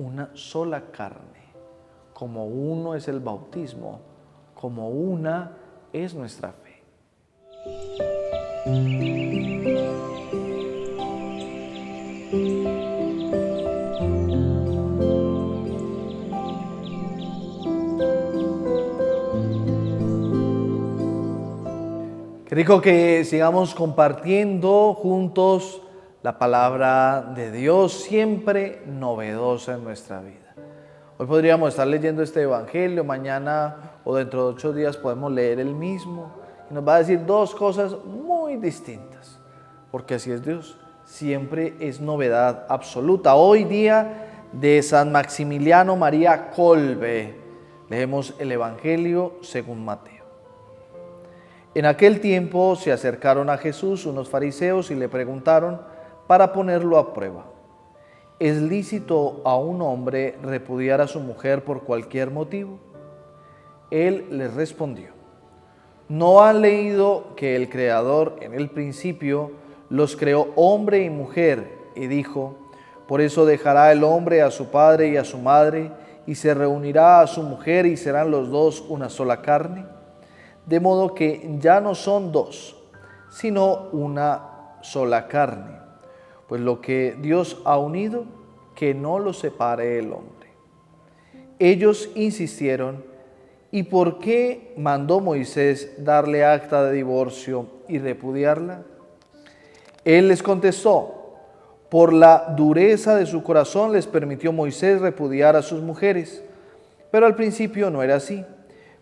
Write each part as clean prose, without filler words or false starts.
una sola carne, como uno es el bautismo, como una es nuestra fe. Qué rico que sigamos compartiendo juntos la palabra de Dios, siempre novedosa en nuestra vida. Hoy podríamos estar leyendo este evangelio, mañana o dentro de 8 días podemos leer el mismo y nos va a decir dos cosas muy distintas, porque así es Dios, siempre es novedad absoluta. Hoy día de San Maximiliano María Kolbe, leemos el evangelio según Mateo. En aquel tiempo se acercaron a Jesús unos fariseos y le preguntaron para ponerlo a prueba: ¿es lícito a un hombre repudiar a su mujer por cualquier motivo? Él les respondió: ¿no han leído que el Creador en el principio los creó hombre y mujer? Y dijo: por eso dejará el hombre a su padre y a su madre, y se reunirá a su mujer, y serán los dos una sola carne. De modo que ya no son dos, sino una sola carne. Pues lo que Dios ha unido, que no lo separe el hombre. Ellos insistieron: ¿y por qué mandó Moisés darle acta de divorcio y repudiarla? Él les contestó: por la dureza de su corazón les permitió Moisés repudiar a sus mujeres, pero al principio no era así.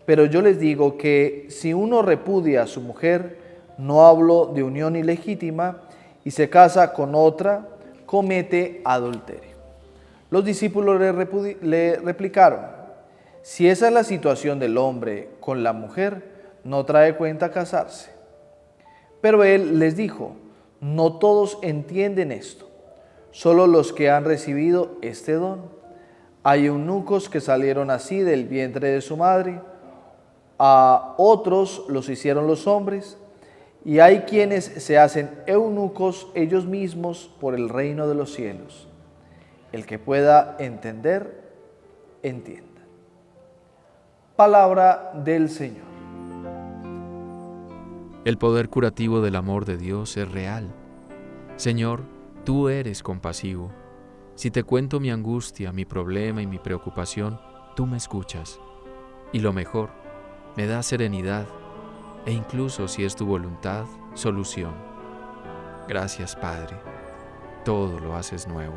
Pero yo les digo que si uno repudia a su mujer, no hablo de unión ilegítima, y se casa con otra, comete adulterio. Los discípulos le replicaron: si esa es la situación del hombre con la mujer, no trae cuenta casarse. Pero él les dijo: no todos entienden esto, solo los que han recibido este don. Hay eunucos que salieron así del vientre de su madre, a otros los hicieron los hombres, y hay quienes se hacen eunucos ellos mismos por el reino de los cielos. El que pueda entender, entienda. Palabra del Señor. El poder curativo del amor de Dios es real. Señor, tú eres compasivo. Si te cuento mi angustia, mi problema y mi preocupación, tú me escuchas. Y lo mejor, me da serenidad e incluso, si es tu voluntad, solución. Gracias, Padre. Todo lo haces nuevo.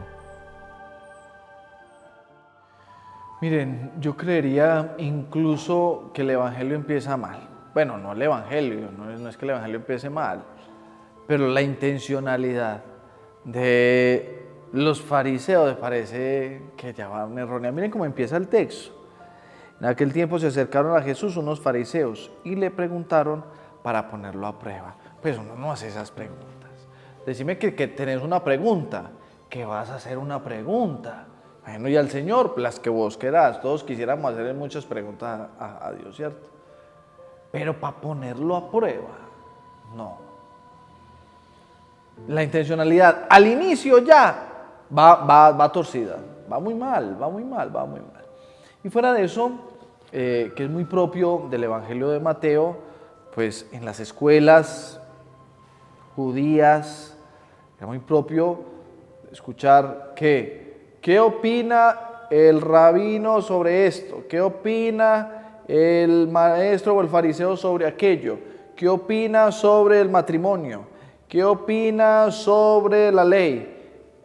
Miren, yo creería incluso que el Evangelio empieza mal. Bueno, no el Evangelio, no es que el Evangelio empiece mal, pero la intencionalidad de los fariseos me parece que ya va errónea. Miren cómo empieza el texto. En aquel tiempo se acercaron a Jesús unos fariseos y le preguntaron para ponerlo a prueba. Pues uno no hace esas preguntas. Decime que tenés una pregunta, que vas a hacer una pregunta. Bueno, y al Señor, las que vos querás. Todos quisiéramos hacerle muchas preguntas a Dios, ¿cierto? Pero para ponerlo a prueba, no. La intencionalidad al inicio ya va torcida, va muy mal. Y fuera de eso, que es muy propio del Evangelio de Mateo, pues en las escuelas judías era muy propio escuchar ¿qué opina el rabino sobre esto? ¿Qué opina el maestro o el fariseo sobre aquello? ¿Qué opina sobre el matrimonio? ¿Qué opina sobre la ley?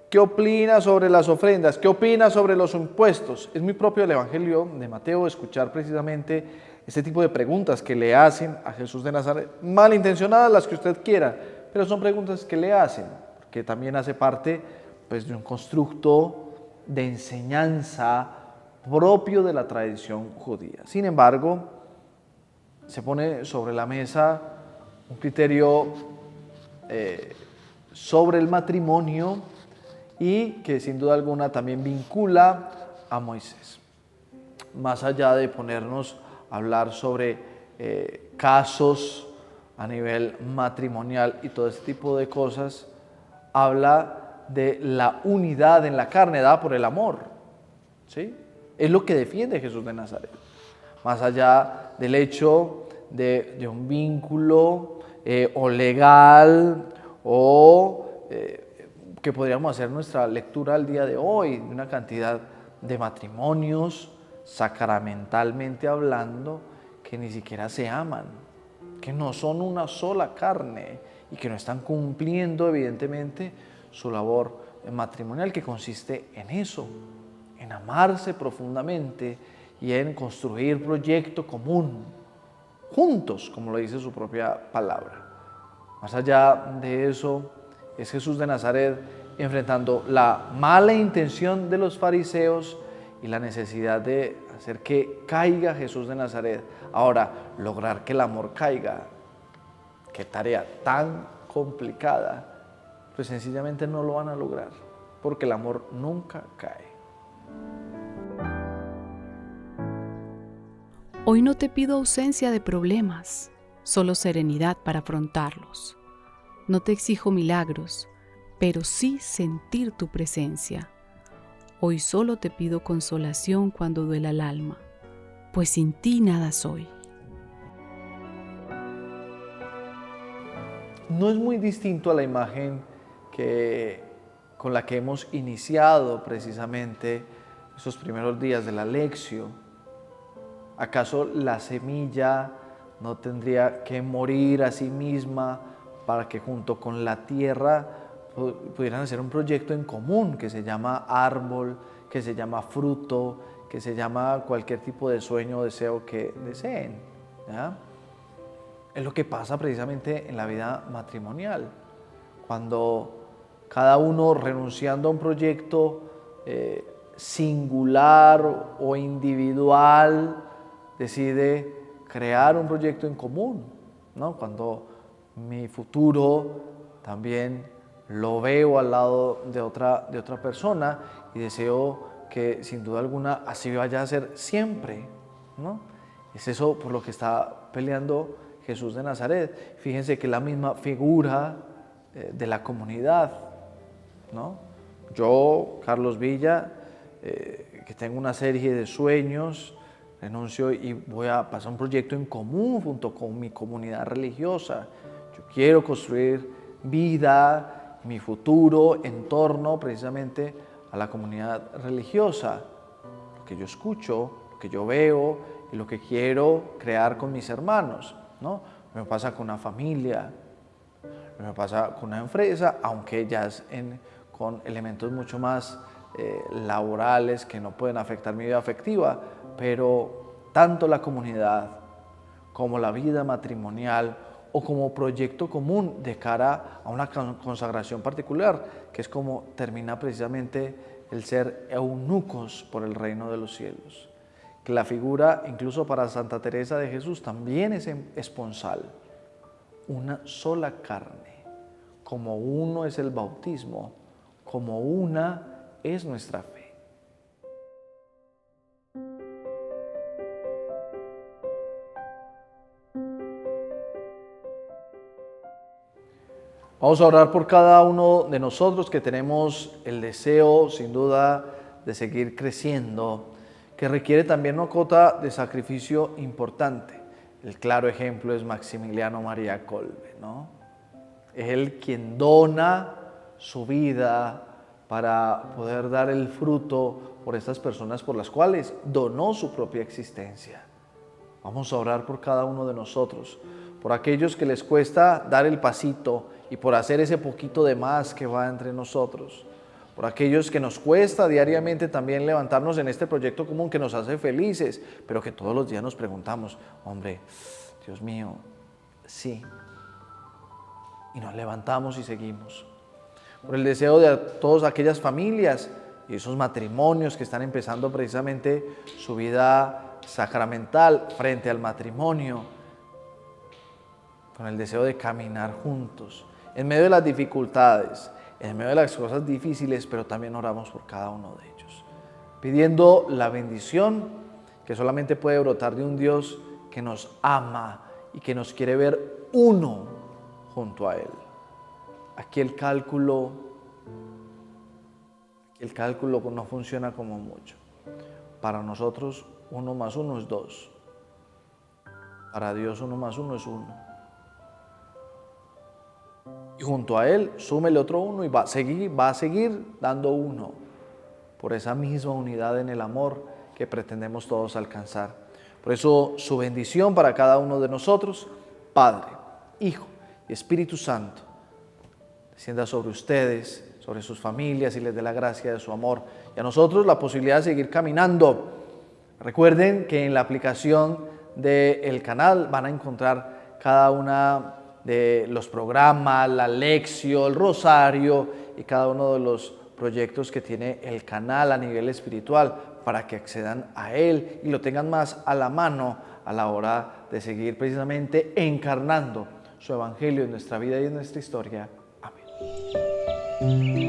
¿Qué opina sobre las ofrendas? ¿Qué opina sobre los impuestos? Es muy propio del Evangelio de Mateo escuchar precisamente este tipo de preguntas que le hacen a Jesús de Nazaret. Malintencionadas las que usted quiera, pero son preguntas que le hacen, porque también hace parte pues, de un constructo de enseñanza propio de la tradición judía. Sin embargo, se pone sobre la mesa un criterio sobre el matrimonio y que sin duda alguna también vincula a Moisés. Más allá de ponernos a hablar sobre casos a nivel matrimonial y todo este tipo de cosas, habla de la unidad en la carne dada por el amor. ¿sí? Es lo que defiende Jesús de Nazaret. Más allá del hecho de un vínculo o legal o que podríamos hacer nuestra lectura al día de hoy, de una cantidad de matrimonios, sacramentalmente hablando, que ni siquiera se aman, que no son una sola carne y que no están cumpliendo evidentemente su labor matrimonial, que consiste en eso, en amarse profundamente y en construir proyecto común, juntos, como lo dice su propia palabra. Más allá de eso, es Jesús de Nazaret enfrentando la mala intención de los fariseos y la necesidad de hacer que caiga Jesús de Nazaret. Ahora, lograr que el amor caiga, qué tarea tan complicada, pues sencillamente no lo van a lograr, porque el amor nunca cae. Hoy no te pido ausencia de problemas, solo serenidad para afrontarlos. No te exijo milagros, pero sí sentir tu presencia. Hoy solo te pido consolación cuando duela el alma, pues sin ti nada soy. No es muy distinto a la imagen con la que hemos iniciado precisamente esos primeros días de la Lectio. ¿Acaso la semilla no tendría que morir a sí misma para que junto con la tierra pudieran hacer un proyecto en común que se llama árbol, que se llama fruto, que se llama cualquier tipo de sueño o deseo que deseen? ¿Ya? Es lo que pasa precisamente en la vida matrimonial, cuando cada uno, renunciando a un proyecto singular o individual, decide crear un proyecto en común, ¿no? Cuando mi futuro también lo veo al lado de otra persona y deseo que sin duda alguna así vaya a ser siempre, ¿no? Es eso por lo que está peleando Jesús de Nazaret. Fíjense que es la misma figura de la comunidad, ¿no? Yo, Carlos Villa, que tengo una serie de sueños, renuncio y voy a pasar un proyecto en común junto con mi comunidad religiosa. Yo quiero construir vida, mi futuro en torno precisamente a la comunidad religiosa. Lo que yo escucho, lo que yo veo y lo que quiero crear con mis hermanos, ¿no? Me pasa con una familia, me pasa con una empresa, aunque ya es con elementos mucho más laborales que no pueden afectar mi vida afectiva, pero tanto la comunidad como la vida matrimonial o como proyecto común de cara a una consagración particular, que es como termina precisamente el ser eunucos por el reino de los cielos. Que la figura, incluso para Santa Teresa de Jesús, también es esponsal, una sola carne, como uno es el bautismo, como una es nuestra fe. Vamos a orar por cada uno de nosotros que tenemos el deseo, sin duda, de seguir creciendo, que requiere también una cuota de sacrificio importante. El claro ejemplo es Maximiliano María Kolbe, ¿no? Es él quien dona su vida para poder dar el fruto por estas personas por las cuales donó su propia existencia. Vamos a orar por cada uno de nosotros, por aquellos que les cuesta dar el pasito y por hacer ese poquito de más que va entre nosotros, por aquellos que nos cuesta diariamente también levantarnos en este proyecto común que nos hace felices, pero que todos los días nos preguntamos, hombre, Dios mío, sí, y nos levantamos y seguimos. Por el deseo de todas aquellas familias y esos matrimonios que están empezando precisamente su vida sacramental frente al matrimonio, con el deseo de caminar juntos, en medio de las dificultades, en medio de las cosas difíciles, pero también oramos por cada uno de ellos, pidiendo la bendición que solamente puede brotar de un Dios que nos ama y que nos quiere ver uno junto a Él. Aquí el cálculo no funciona como mucho. Para nosotros 1 más 1 es 2. Para Dios 1 más 1 es 1. Y junto a Él súmele otro 1 y va a seguir dando 1 por esa misma unidad en el amor que pretendemos todos alcanzar. Por eso su bendición para cada uno de nosotros, Padre, Hijo y Espíritu Santo, descienda sobre ustedes, sobre sus familias y les dé la gracia de su amor. Y a nosotros la posibilidad de seguir caminando. Recuerden que en la aplicación del canal van a encontrar cada una de los programas, la lección, el rosario y cada uno de los proyectos que tiene el canal a nivel espiritual para que accedan a él y lo tengan más a la mano a la hora de seguir precisamente encarnando su evangelio en nuestra vida y en nuestra historia. Amén.